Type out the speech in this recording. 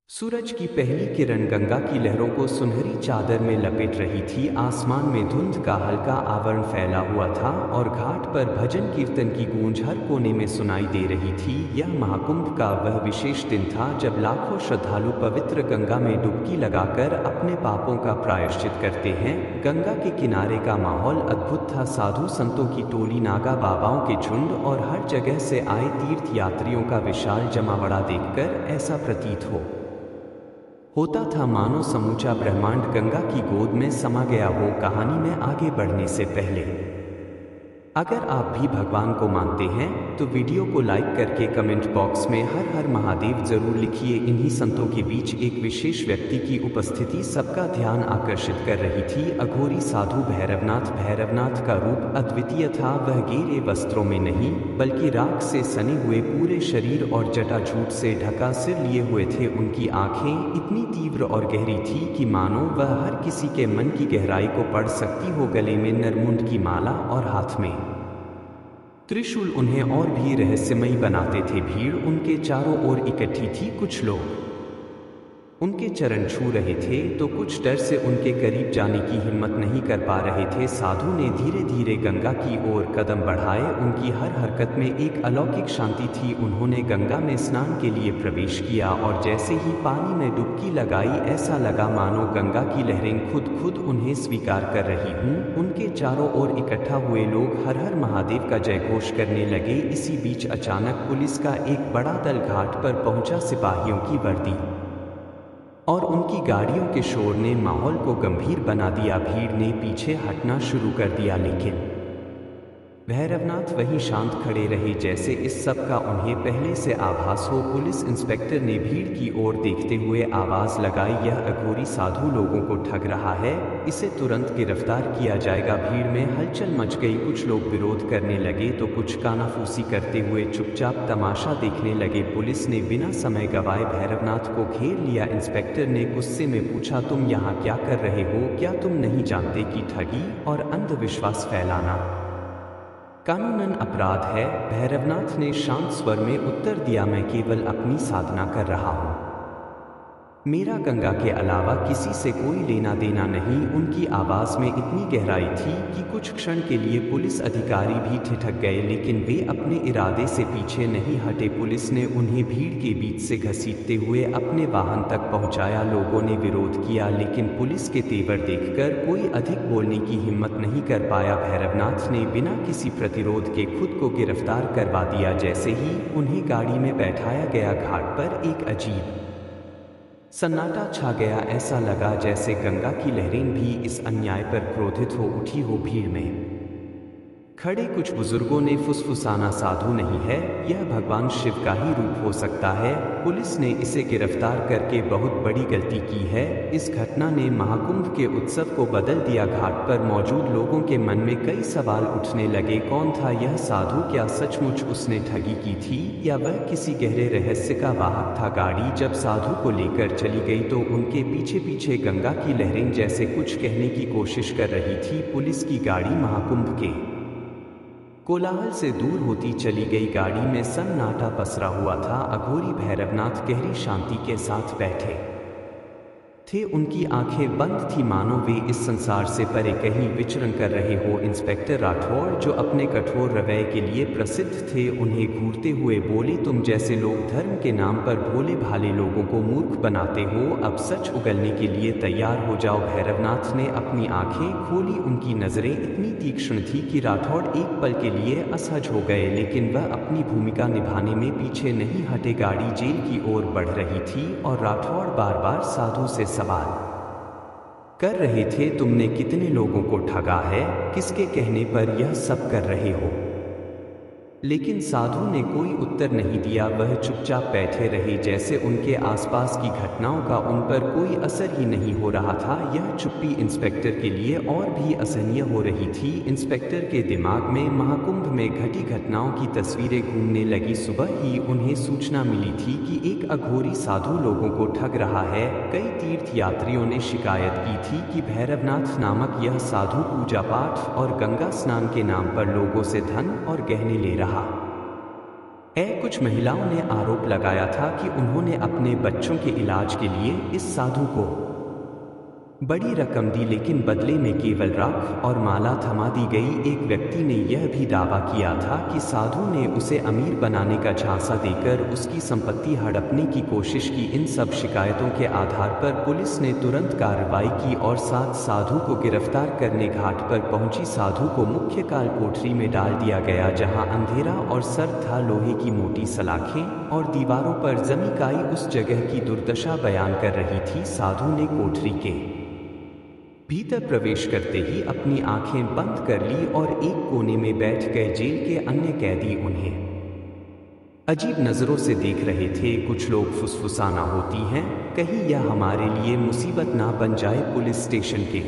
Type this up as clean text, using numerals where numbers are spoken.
सूरज की पहली किरण गंगा की लहरों को सुनहरी चादर में लपेट रही थी। आसमान में धुंध का हल्का आवरण फैला हुआ था और घाट पर भजन कीर्तन की गूंज हर कोने में सुनाई दे रही थी। यह महाकुंभ का वह विशेष दिन था जब लाखों श्रद्धालु पवित्र गंगा में डुबकी लगाकर अपने पापों का प्रायश्चित करते हैं। गंगा के किनारे का माहौल अद्भुत था। साधु संतों की टोली, नागा बाबाओं के झुंड और हर जगह से आए तीर्थ यात्रियों का विशाल जमावड़ा देखकर ऐसा प्रतीत होता था मानो समूचा ब्रह्मांड गंगा की गोद में समा गया हो। कहानी में आगे बढ़ने से पहले अगर आप भी भगवान को मानते हैं तो वीडियो को लाइक करके कमेंट बॉक्स में हर हर महादेव जरूर लिखिए। इन्हीं संतों के बीच एक विशेष व्यक्ति की उपस्थिति सबका ध्यान आकर्षित कर रही थी। अघोरी साधु भैरवनाथ। भैरवनाथ का रूप अद्वितीय था। वह गहरे वस्त्रों में नहीं बल्कि राख से सने हुए पूरे शरीर और जटाजूट से ढका सिर लिए हुए थे। उनकी आंखें इतनी तीव्र और गहरी थी कि मानो वह हर किसी के मन की गहराई को पढ़ सकती हो। गले में नरमुंड की माला और हाथ में त्रिशूल उन्हें और भी रहस्यमयी बनाते थे। भीड़ उनके चारों ओर इकट्ठी थी। कुछ लोग उनके चरण छू रहे थे तो कुछ डर से उनके करीब जाने की हिम्मत नहीं कर पा रहे थे। साधु ने धीरे धीरे गंगा की ओर कदम बढ़ाए। उनकी हर हरकत में एक अलौकिक शांति थी। उन्होंने गंगा में स्नान के लिए प्रवेश किया और जैसे ही पानी में डुबकी लगाई ऐसा लगा मानो गंगा की लहरें खुद खुद उन्हें स्वीकार कर रही हूँ। उनके चारों ओर इकट्ठा हुए लोग हर हर महादेव का जयघोष करने लगे। इसी बीच अचानक पुलिस का एक बड़ा दल घाट पर पहुंचा। सिपाहियों की वर्दी और उनकी गाड़ियों के शोर ने माहौल को गंभीर बना दिया। भीड़ ने पीछे हटना शुरू कर दिया लेकिन भैरवनाथ वहीं शांत खड़े रहे जैसे इस सब का उन्हें पहले से आभास हो। पुलिस इंस्पेक्टर ने भीड़ की ओर देखते हुए आवाज लगाई, यह अघोरी साधु लोगों को ठग रहा है, इसे तुरंत गिरफ्तार किया जाएगा। भीड़ में हलचल मच गई। कुछ लोग विरोध करने लगे तो कुछ कानाफूसी करते हुए चुपचाप तमाशा देखने लगे। पुलिस ने बिना समय गवाए भैरवनाथ को घेर लिया। इंस्पेक्टर ने गुस्से में पूछा, तुम यहाँ क्या कर रहे हो? क्या तुम नहीं जानते कि ठगी और अंधविश्वास फैलाना कानूनन अपराध है? भैरवनाथ ने शांत स्वर में उत्तर दिया, मैं केवल अपनी साधना कर रहा हूँ, मेरा गंगा के अलावा किसी से कोई लेना देना नहीं। उनकी आवाज में इतनी गहराई थी कि कुछ क्षण के लिए पुलिस अधिकारी भी ठिठक गए लेकिन वे अपने इरादे से पीछे नहीं हटे। पुलिस ने उन्हें भीड़ के बीच से घसीटते हुए अपने वाहन तक पहुंचाया। लोगों ने विरोध किया लेकिन पुलिस के तेवर देखकर कोई अधिक बोलने की हिम्मत नहीं कर पाया। भैरवनाथ ने बिना किसी प्रतिरोध के खुद को गिरफ्तार करवा दिया। जैसे ही उन्हें गाड़ी में बैठाया गया घाट पर एक अजीब सन्नाटा छा गया। ऐसा लगा जैसे गंगा की लहरें भी इस अन्याय पर क्रोधित हो उठी हो। भीड़ में खड़े कुछ बुजुर्गों ने फुसफुसाना, साधु नहीं है, यह भगवान शिव का ही रूप हो सकता है। पुलिस ने इसे गिरफ्तार करके बहुत बड़ी गलती की है। इस घटना ने महाकुंभ के उत्सव को बदल दिया। घाट पर मौजूद लोगों के मन में कई सवाल उठने लगे। कौन था यह साधु? क्या सचमुच उसने ठगी की थी या वह किसी गहरे रहस्य का वाहक था? गाड़ी जब साधु को लेकर चली गई तो उनके पीछे पीछे गंगा की लहरें जैसे कुछ कहने की कोशिश कर रही थी। पुलिस की गाड़ी महाकुंभ के कोलाहल से दूर होती चली गई। गाड़ी में सन्नाटा पसरा हुआ था। अघोरी भैरवनाथ गहरी शांति के साथ बैठे थे। उनकी आंखें बंद थी मानो वे इस संसार से परे कहीं विचरण कर रहे हो। इंस्पेक्टर राठौड़ जो अपने कठोर रवैये के लिए प्रसिद्ध थे उन्हें घूरते हुए बोले, तुम जैसे लोग धर्म के नाम पर भोले भाले लोगों को मूर्ख बनाते हो, अब सच उगलने के लिए तैयार हो जाओ। भैरवनाथ ने अपनी आंखें खोली। उनकी नजरें इतनी तीक्ष्ण थी कि राठौड़ एक पल के लिए असहज हो गए लेकिन वह अपनी भूमिका निभाने में पीछे नहीं हटे। गाड़ी जेल की ओर बढ़ रही थी और राठौड़ बार बार साधु से सवाल कर रहे थे, तुमने कितने लोगों को ठगा है? किसके कहने पर यह सब कर रहे हो? लेकिन साधु ने कोई उत्तर नहीं दिया। वह चुपचाप बैठे रहे जैसे उनके आसपास की घटनाओं का उन पर कोई असर ही नहीं हो रहा था। यह चुप्पी इंस्पेक्टर के लिए और भी असहनीय हो रही थी। इंस्पेक्टर के दिमाग में महाकुंभ में घटी घटनाओं की तस्वीरें घूमने लगी। सुबह ही उन्हें सूचना मिली थी कि एक अघोरी साधु लोगों को ठग रहा है। कई तीर्थ यात्रियों ने शिकायत की थी कि भैरवनाथ नामक यह साधु पूजा पाठ और गंगा स्नान के नाम पर लोगों से धन और गहने ले रहा कुछ महिलाओं ने आरोप लगाया था कि उन्होंने अपने बच्चों के इलाज के लिए इस साधु को बड़ी रकम दी, लेकिन बदले में केवल राख और माला थमा दी गई। एक व्यक्ति ने यह भी दावा किया था कि साधु ने उसे अमीर बनाने का झांसा देकर उसकी संपत्ति हड़पने की कोशिश की। इन सब शिकायतों के आधार पर पुलिस ने तुरंत कार्रवाई की और साधु को गिरफ्तार करने घाट पर पहुंची। साधु को मुख्य काल कोठरी में डाल दिया गया, जहां अंधेरा और सर्द था। लोहे की मोटी सलाखें और दीवारों पर जमी काई उस जगह की दुर्दशा बयान कर रही थी। साधु ने कोठरी के भीतर प्रवेश करते ही अपनी आंखें बंद कर ली और एक कोने में बैठ गए। जेल के अन्य कैदी उन्हें अजीब नजरों से देख रहे थे। कुछ लोग फुसफुसाना होती हैं, कहीं यह हमारे लिए मुसीबत ना बन जाए। पुलिस स्टेशन के